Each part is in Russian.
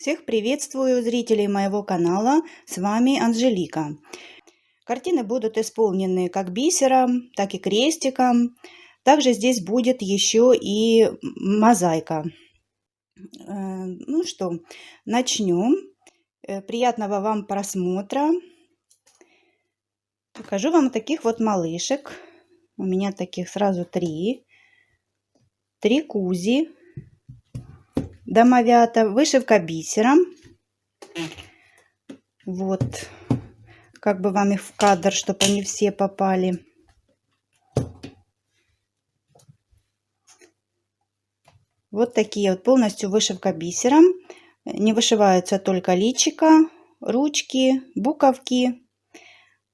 Всех приветствую, зрителей моего канала, с вами Анжелика. Картины будут исполнены как бисером, так и крестиком. Также здесь будет еще и мозаика. Ну что, начнем. Приятного вам просмотра. Покажу вам таких вот малышек. У меня таких сразу три. Три кузи. Домовята. Вышивка бисером. Вот. Как бы вам их в кадр, чтобы они все попали. Вот такие вот полностью вышивка бисером. Не вышиваются только личико, ручки, буковки.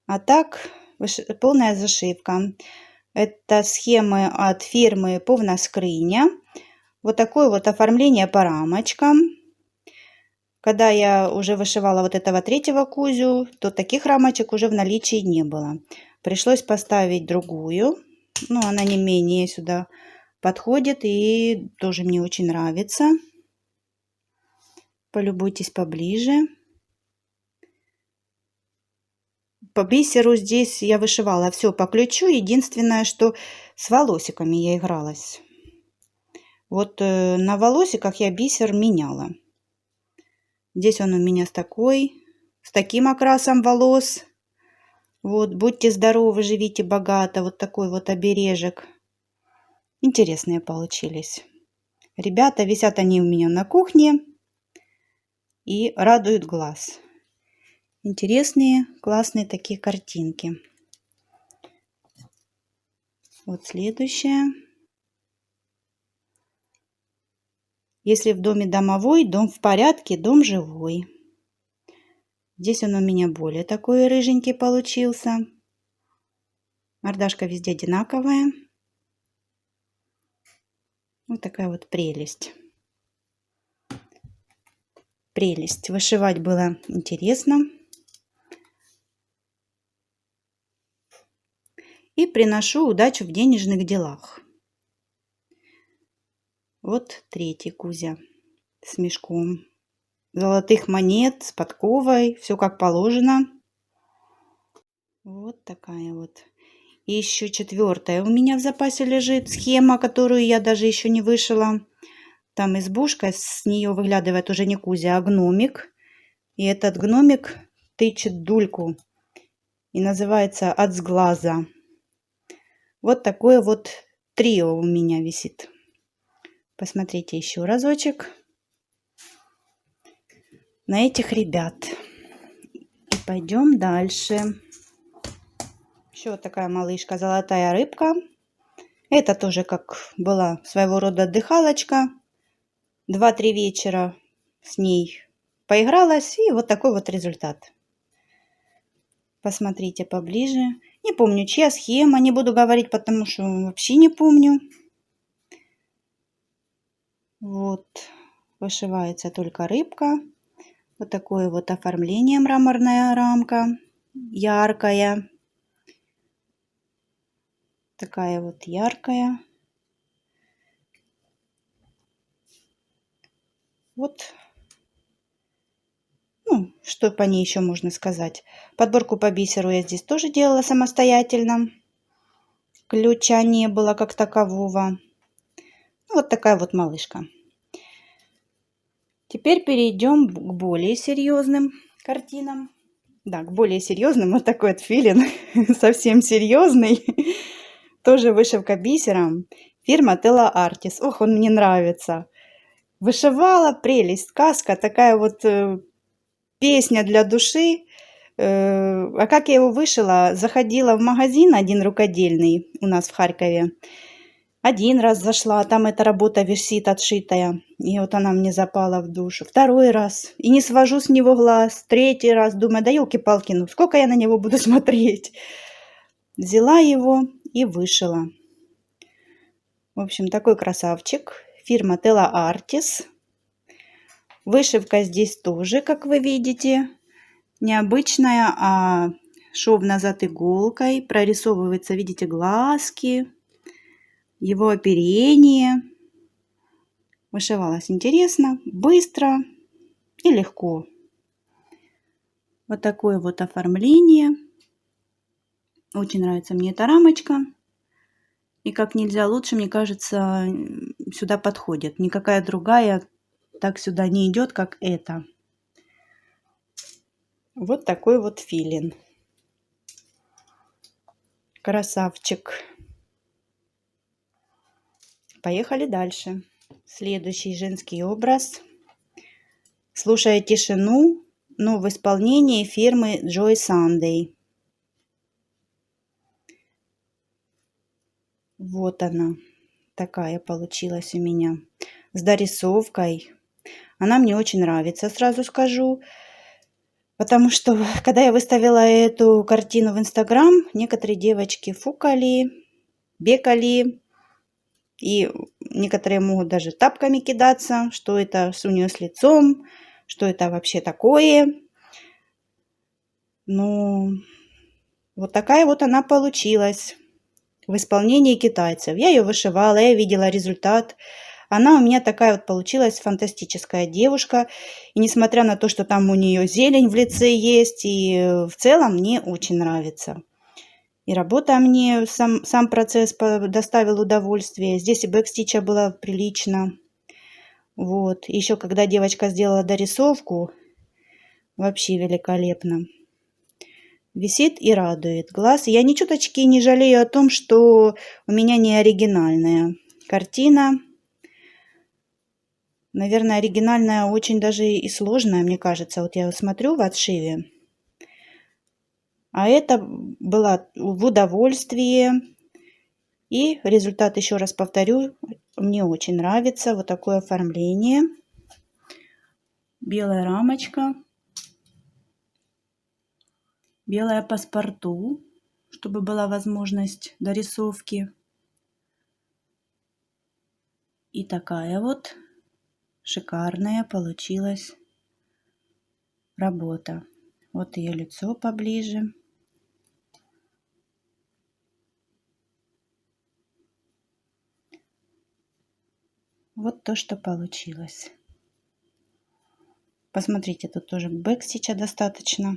А так полная зашивка. Это схемы от фирмы Повна Скриня. Вот такое вот оформление по рамочкам. Когда я уже вышивала вот этого третьего кузю, то таких рамочек уже в наличии не было. Пришлось поставить другую. Но она не менее сюда подходит и тоже мне очень нравится. Полюбуйтесь поближе. По бисеру здесь я вышивала все по ключу. Единственное, что с волосиками я игралась. Вот на волосиках я бисер меняла. Здесь он у меня с таким окрасом волос. Вот, будьте здоровы, живите богато. Вот такой вот обережек. Интересные получились. Ребята, висят они у меня на кухне и радуют глаз. Интересные, классные такие картинки. Вот следующая. Если в доме домовой, дом в порядке, дом живой. Здесь он у меня более такой рыженький получился. Мордашка везде одинаковая. Вот такая вот прелесть. Прелесть. Вышивать было интересно. И приношу удачу в денежных делах. Вот третий кузя с мешком золотых монет, с подковой. Все как положено. Вот такая вот. И еще четвертая у меня в запасе лежит схема, которую я даже еще не вышила. Там избушка, с нее выглядывает уже не кузя, а гномик. И этот гномик тычет дульку. И называется «От сглаза». Вот такое вот трио у меня висит. Посмотрите еще разочек на этих ребят. И пойдем дальше. Еще вот такая малышка, золотая рыбка. Это тоже как была своего рода отдыхалочка. 2-3 вечера с ней поигралась. И вот такой вот результат. Посмотрите поближе. Не помню, чья схема. Не буду говорить, потому что вообще не помню. Вот. Вышивается только рыбка. Вот такое вот оформление, мраморная рамка. Яркая. Такая вот яркая. Вот. Ну, что по ней еще можно сказать. Подборку по бисеру я здесь тоже делала самостоятельно. Ключа не было как такового. Вот такая вот малышка. Теперь перейдем к более серьезным картинам. Да, к более серьезным. Вот такой вот филин. Совсем серьезный. Тоже вышивка бисером. Фирма Tela Artis. Ох, он мне нравится. Вышивала, прелесть, сказка. Такая вот песня для души. А как я его вышила? Заходила в магазин один рукодельный у нас в Харькове. Один раз зашла, там эта работа висит отшитая. И вот она мне запала в душу. Второй раз. И не свожу с него глаз. Третий раз. Думаю, да елки-палки, ну сколько я на него буду смотреть. Взяла его и вышила. В общем, такой красавчик. Фирма Tela Artis. Вышивка здесь тоже, как вы видите, необычная, а шов назад иголкой. Прорисовывается, видите, глазки. Его оперение. Вышивалась интересно, быстро и легко. Вот такое вот оформление. Очень нравится мне эта рамочка. И как нельзя лучше, мне кажется, сюда подходит. Никакая другая так сюда не идет, как эта. Вот такой вот филин. Красавчик. Поехали дальше. Следующий женский образ. Слушая тишину, но в исполнении фирмы Joy Sunday. Вот она. Такая получилась у меня. С дорисовкой. Она мне очень нравится, сразу скажу. Потому что, когда я выставила эту картину в Инстаграм, некоторые девочки фукали, бекали. И некоторые могут даже тапками кидаться, что это у нее с лицом, что это вообще такое. Ну, вот такая вот она получилась в исполнении китайцев. Я ее вышивала, я видела результат. Она у меня такая вот получилась фантастическая девушка. И несмотря на то, что там у нее зелень в лице есть, и в целом мне очень нравится. И работа мне, сам процесс доставил удовольствие. Здесь и бэкстича было прилично. Вот. Еще когда девочка сделала дорисовку, вообще великолепно. Висит и радует глаз. Я ни чуточки не жалею о том, что у меня не оригинальная картина. Наверное, оригинальная очень даже и сложная, мне кажется. Вот я смотрю в отшиве. А это было в удовольствие. И результат, еще раз повторю, мне очень нравится. Вот такое оформление. Белая рамочка. Белое паспорту, чтобы была возможность дорисовки. И такая вот шикарная получилась работа. Вот ее лицо поближе. Вот то, что получилось. Посмотрите, тут тоже бэкстича достаточно.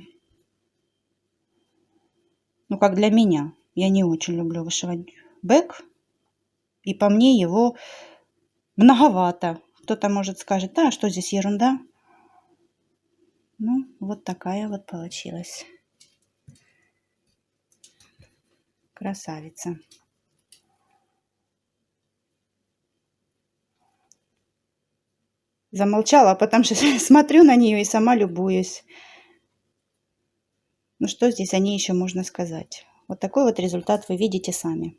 Ну, как для меня. Я не очень люблю вышивать бэк. И по мне его многовато. Кто-то может скажет, да, что здесь ерунда. Ну, вот такая вот получилась. Красавица. Замолчала, потому что смотрю на нее и сама любуюсь. Ну, что здесь о ней еще можно сказать? Вот такой вот результат вы видите сами.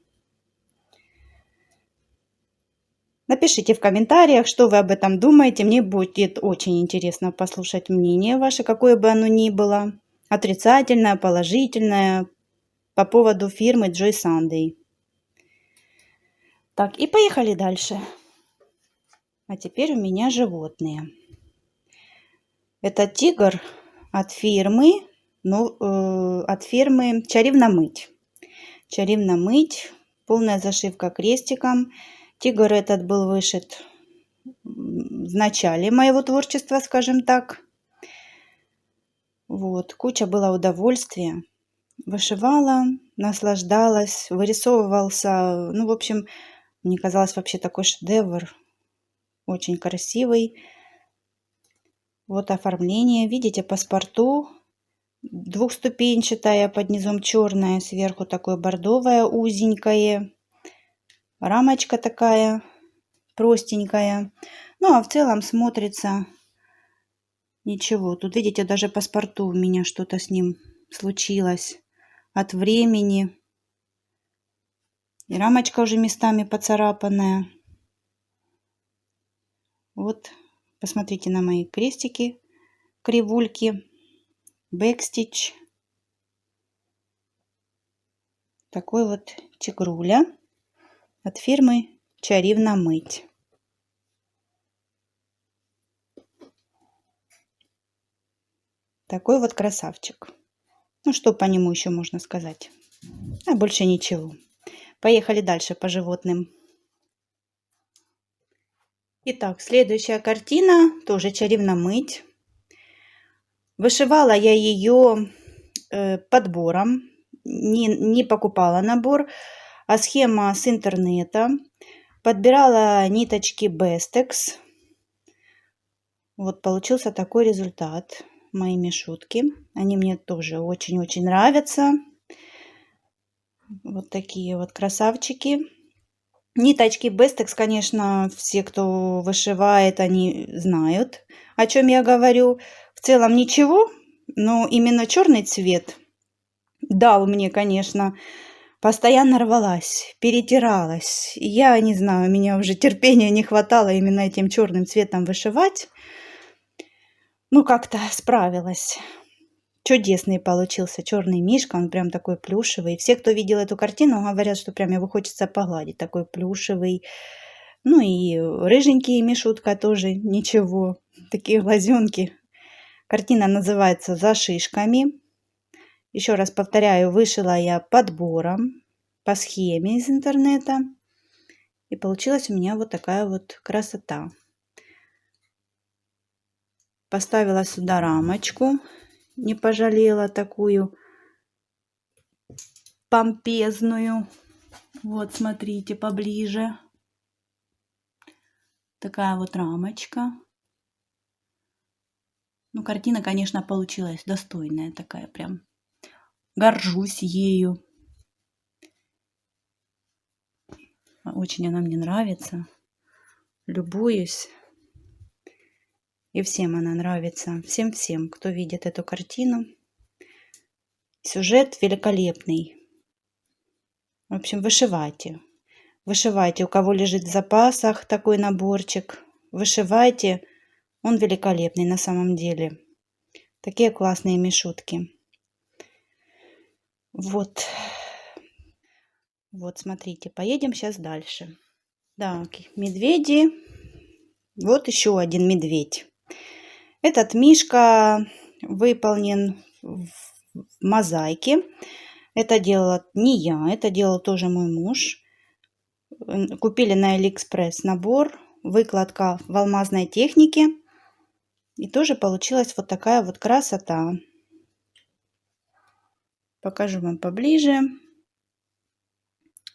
Напишите в комментариях, что вы об этом думаете. Мне будет очень интересно послушать мнение ваше, какое бы оно ни было. Отрицательное, положительное, по поводу фирмы Joy Sunday. Так, и поехали дальше. А теперь у меня животные. Это тигр от фирмы, Чарівна мить. Чарівна мить. Полная зашивка крестиком. Тигр этот был вышит в начале моего творчества, скажем так. Вот, куча было удовольствия. Вышивала, наслаждалась, вырисовывался. Ну, в общем, мне казалось вообще такой шедевр. Очень красивый. Вот оформление. Видите, паспорту двухступенчатая, под низом черная, сверху такое бордовое, узенькое. Рамочка такая простенькая. Ну, а в целом смотрится ничего. Тут, видите, даже паспорту у меня что-то с ним случилось от времени. И рамочка уже местами поцарапанная. Вот, посмотрите на мои крестики, кривульки, бэкстич. Такой вот тигруля от фирмы Чарівна мить. Такой вот красавчик. Ну, что по нему еще можно сказать? А больше ничего. Поехали дальше по животным. Итак, следующая картина. Тоже Чарівна мить. Вышивала я ее подбором, не покупала набор, а схема с интернета. Подбирала ниточки Bestex. Вот получился такой результат. Мои мишутки. Они мне тоже очень-очень нравятся. Вот такие вот красавчики. Ниточки Bestex, конечно, все, кто вышивает, они знают, о чем я говорю. В целом ничего, но именно черный цвет дал мне, конечно, постоянно рвалась, перетиралась. Я не знаю, у меня уже терпения не хватало именно этим черным цветом вышивать. Ну, как-то справилась. Чудесный получился черный мишка, он прям такой плюшевый. Все, кто видел эту картину, говорят, что прям его хочется погладить, такой плюшевый. Ну и рыженький мишутка тоже ничего, такие глазенки. Картина называется «За шишками». Еще раз повторяю, вышила я подбором по схеме из интернета. И получилась у меня вот такая вот красота. Поставила сюда рамочку, не пожалела, такую помпезную. Вот, смотрите, поближе. Такая вот рамочка. Ну, картина, конечно, получилась достойная такая прям. Горжусь ею. Очень она мне нравится. Любуюсь. И всем она нравится. Всем-всем, кто видит эту картину. Сюжет великолепный. В общем, вышивайте. Вышивайте. У кого лежит в запасах такой наборчик, вышивайте. Он великолепный на самом деле. Такие классные мишутки. Вот. Вот, смотрите, поедем сейчас дальше. Так, медведи. Вот еще один медведь. Этот мишка выполнен в мозаике. Это делала не я, это делал тоже мой муж. Купили на Алиэкспресс набор, выкладка в алмазной технике. И тоже получилась вот такая вот красота. Покажу вам поближе.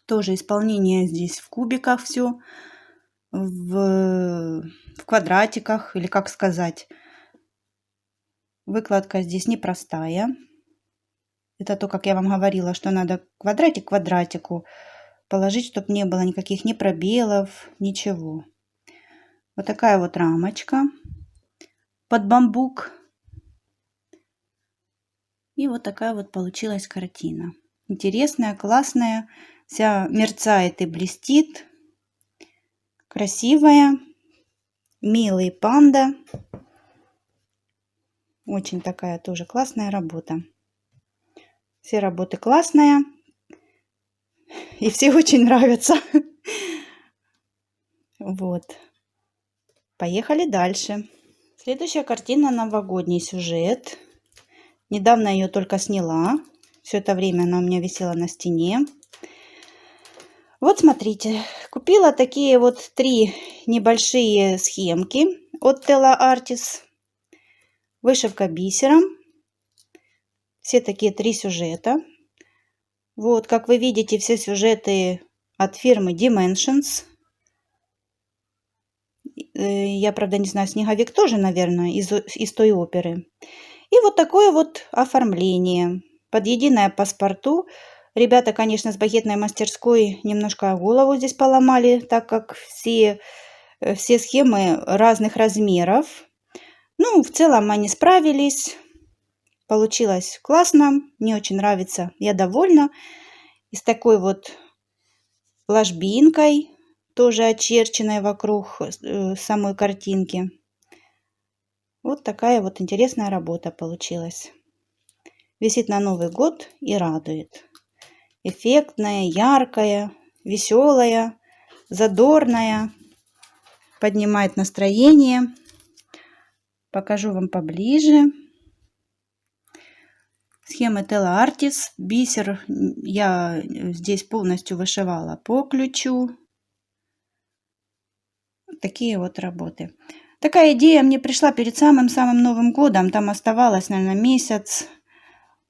Тоже исполнение здесь в кубиках все, в квадратиках, или как сказать. Выкладка здесь непростая. Это то, как я вам говорила, что надо квадратик к квадратику положить, чтобы не было никаких ни пробелов, ничего. Вот такая вот рамочка под бамбук. И вот такая вот получилась картина. Интересная, классная. Вся мерцает и блестит. Красивая. Милый панда. Очень такая тоже классная работа. Все работы классные. И все очень нравятся. Вот. Поехали дальше. Следующая картина — новогодний сюжет. Недавно ее только сняла. Все это время она у меня висела на стене. Вот смотрите. Купила такие вот 3 небольшие схемки от Tela Artis. Вышивка бисером. Все такие 3 сюжета. Вот, как вы видите, все сюжеты от фирмы Dimensions. Я, правда, не знаю, снеговик тоже, наверное, из той оперы. И вот такое вот оформление под единое паспорту. Ребята, конечно, с багетной мастерской немножко голову здесь поломали, так как все схемы разных размеров. Ну, в целом они справились. Получилось классно. Мне очень нравится. Я довольна. И с такой вот ложбинкой, тоже очерченной вокруг самой картинки. Вот такая вот интересная работа получилась. Висит на Новый год и радует. Эффектная, яркая, веселая, задорная. Поднимает настроение. Покажу вам поближе. Схемы Tela Artis. Бисер я здесь полностью вышивала по ключу. Вот такие вот работы. Такая идея мне пришла перед самым-самым Новым годом. Там оставалось, наверное, месяц.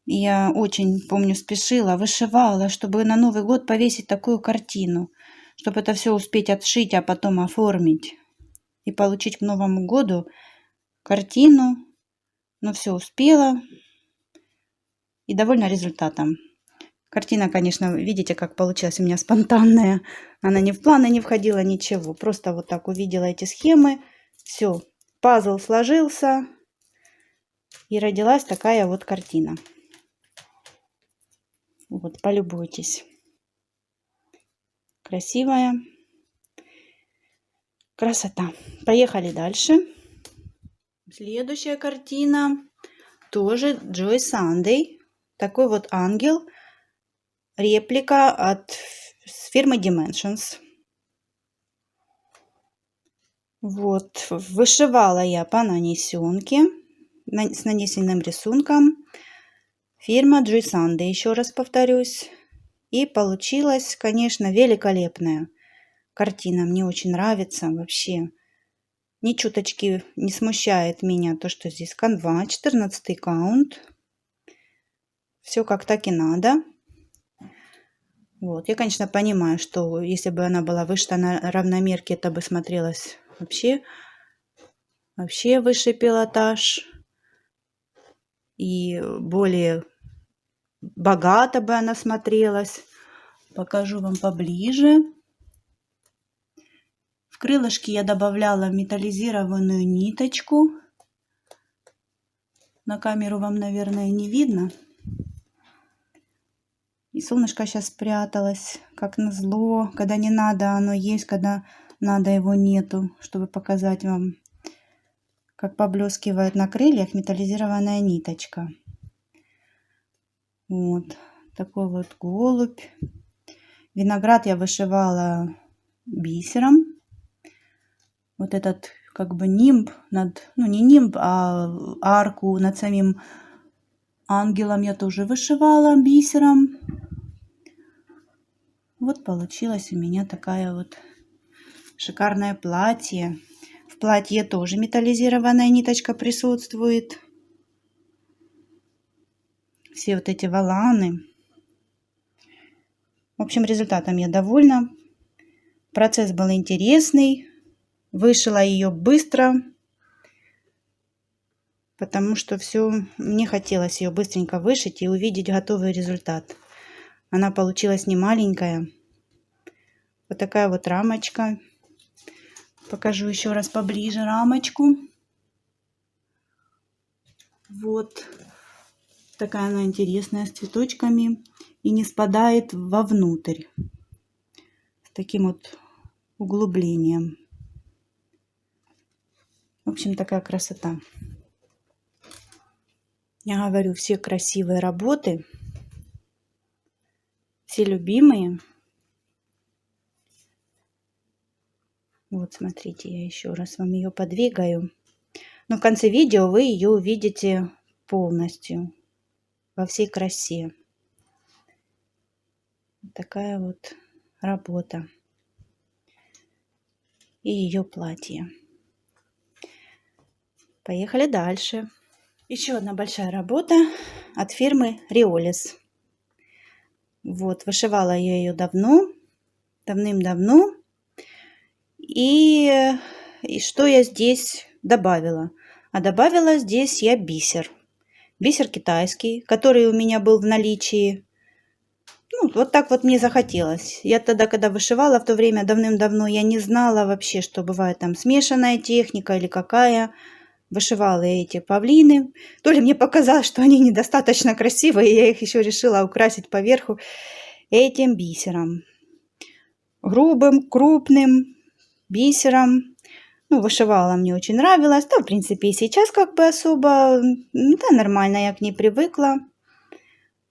Я очень, помню, спешила, вышивала, чтобы на Новый год повесить такую картину, чтобы это все успеть отшить, а потом оформить и получить к Новому году картину. Но все успела и довольна результатом. Картина, конечно, видите, как получилась у меня спонтанная. Она ни в планы не входила, ничего. Просто вот так увидела эти схемы. Все, пазл сложился. И родилась такая вот картина. Вот, полюбуйтесь. Красивая. Красота. Поехали дальше. Следующая картина. Тоже Joy Sunday. Такой вот ангел. Реплика от фирмы Dimensions. Вот. Вышивала я по нанесенке. С нанесенным рисунком. Фирма Joy Sunday. Еще раз повторюсь. И получилась, конечно, великолепная картина. Мне очень нравится вообще. Ни чуточки не смущает меня то, что здесь канва, 14 каунт. Все как так и надо. Вот. Я, конечно, понимаю, что если бы она была вышита на равномерке, это бы смотрелось вообще высший пилотаж. И более богато бы она смотрелась. Покажу вам поближе. В крылышки я добавляла металлизированную ниточку. На камеру вам, наверное, не видно. И солнышко сейчас спряталось, как назло. Когда не надо, оно есть, когда надо, его нету. Чтобы показать вам, как поблескивает на крыльях металлизированная ниточка. Вот такой вот голубь. Виноград я вышивала бисером. Вот этот как бы нимб, не нимб, а арку над самим ангелом я тоже вышивала бисером. Вот получилось у меня такая вот шикарное платье. В платье тоже металлизированная ниточка присутствует. Все вот эти воланы. В общем, результатом я довольна. Процесс был интересный. Вышила ее быстро, потому что мне хотелось ее быстренько вышить и увидеть готовый результат. Она получилась не маленькая. Вот такая вот рамочка. Покажу еще раз поближе рамочку. Вот такая она интересная, с цветочками и не спадает вовнутрь. С таким вот углублением. В общем, такая красота. Я говорю, все красивые работы, все любимые. Вот, смотрите, я еще раз вам ее подвигаю. Но в конце видео вы ее увидите полностью, во всей красе. Такая вот работа. И ее платье. Поехали дальше. Еще одна большая работа от фирмы Riolis. Вот, вышивала я ее давным-давно. И что я здесь добавила? А добавила здесь я бисер. Бисер китайский, который у меня был в наличии. Ну, вот так вот мне захотелось. Я тогда, когда вышивала в то время давным-давно, я не знала вообще, что бывает там смешанная техника или какая. Вышивала эти павлины. То ли мне показалось, что они недостаточно красивые, и я их еще решила украсить поверху этим бисером. Грубым, крупным бисером. Ну, вышивала мне очень нравилось. Да, в принципе, и сейчас как бы особо, да, нормально, я к ней привыкла.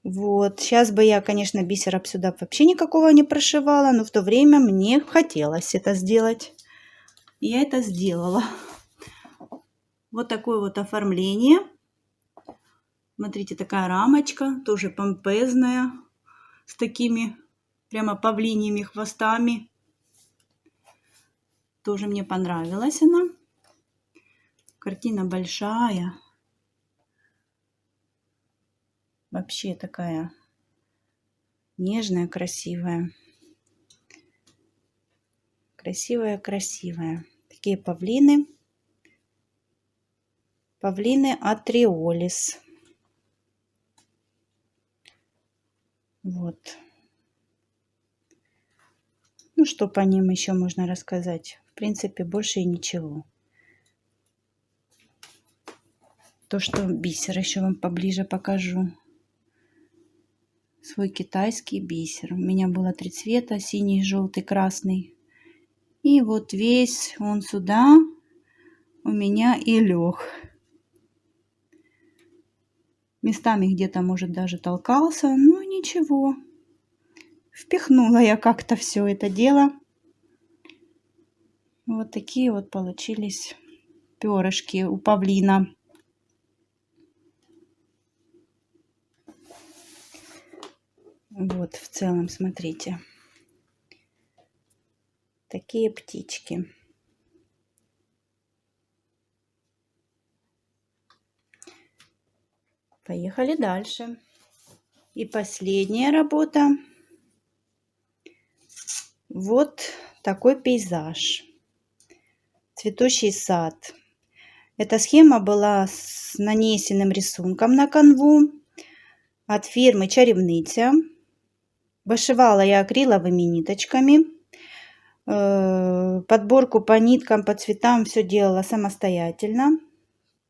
Вот, сейчас бы я, конечно, бисера сюда вообще никакого не прошивала, но в то время мне хотелось это сделать. И я это сделала. Вот такое вот оформление. Смотрите, такая рамочка, тоже помпезная, с такими прямо павлиньими хвостами. Тоже мне понравилась она. Картина большая. Вообще такая нежная, красивая. Красивая, красивая. Такие павлины. Павлины атриолис. Вот. Ну, что по ним еще можно рассказать? В принципе, больше и ничего. То, что бисер, еще вам поближе покажу. Свой китайский бисер. У меня было 3 цвета: синий, желтый, красный. И вот весь он сюда у меня и лег. Местами где-то, может, даже толкался, но ничего. Впихнула я как-то все это дело. Вот такие вот получились перышки у павлина. Вот в целом, смотрите. Такие птички. Поехали дальше. И последняя работа. Вот такой пейзаж. Цветущий сад. Эта схема была с нанесенным рисунком на канву от фирмы Чарівниця. Вышивала я акриловыми ниточками. Подборку по ниткам, по цветам все делала самостоятельно,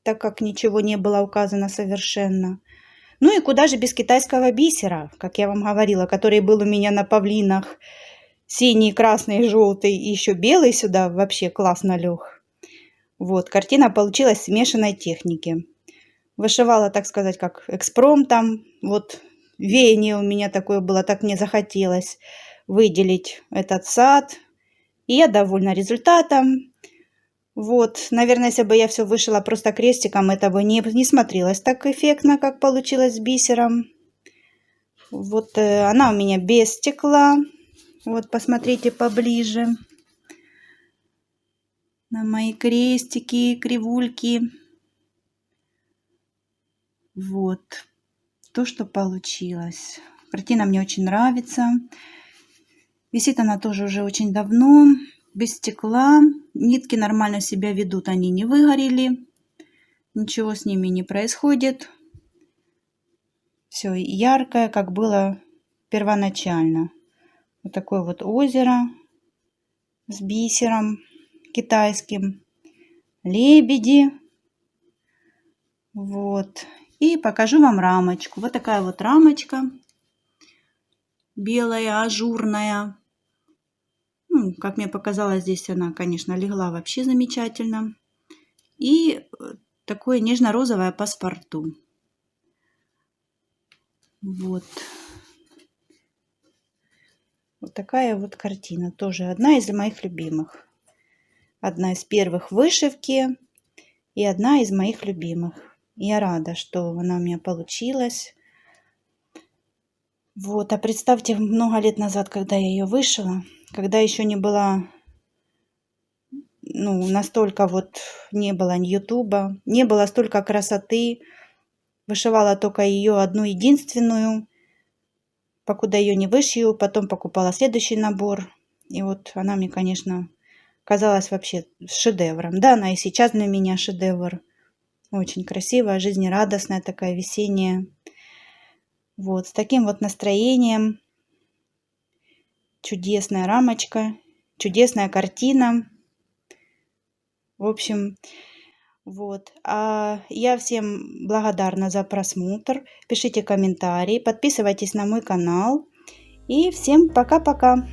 так как ничего не было указано совершенно. Ну и куда же без китайского бисера, как я вам говорила, который был у меня на павлинах. Синий, красный, желтый и еще белый сюда вообще классно лег. Вот, картина получилась смешанной техники. Вышивала, так сказать, как экспромтом. Вот веяние у меня такое было, так мне захотелось выделить этот сад. И я довольна результатом. Вот, наверное, если бы я все вышила просто крестиком, это бы не смотрелось так эффектно, как получилось с бисером. Вот она у меня без стекла. Вот, посмотрите поближе на мои крестики, кривульки. Вот то, что получилось. Картина мне очень нравится. Висит она тоже уже очень давно, без стекла. Нитки нормально себя ведут, они не выгорели. Ничего с ними не происходит. Все яркое, как было первоначально. Вот такое вот озеро с бисером китайским. Лебеди. Вот. И покажу вам рамочку. Вот такая вот рамочка. Белая, ажурная. Ну, как мне показалось, здесь она, конечно, легла вообще замечательно. И такое нежно-розовое паспорту. Вот. Вот такая вот картина. Тоже одна из моих любимых. Одна из первых вышивки. И одна из моих любимых. Я рада, что она у меня получилась. Вот. А представьте, много лет назад, когда я ее вышила, когда еще не была, ну, настолько вот не было ни ютуба, не было столько красоты. Вышивала только ее одну единственную. Покуда ее не вышью, потом покупала следующий набор. И вот она мне, конечно, казалась вообще шедевром. Да, она и сейчас для меня шедевр. Очень красивая, жизнерадостная, такая весенняя. Вот, с таким вот настроением. Чудесная рамочка, чудесная картина. В общем, вот. А я всем благодарна за просмотр. Пишите комментарии, подписывайтесь на мой канал. И всем пока-пока.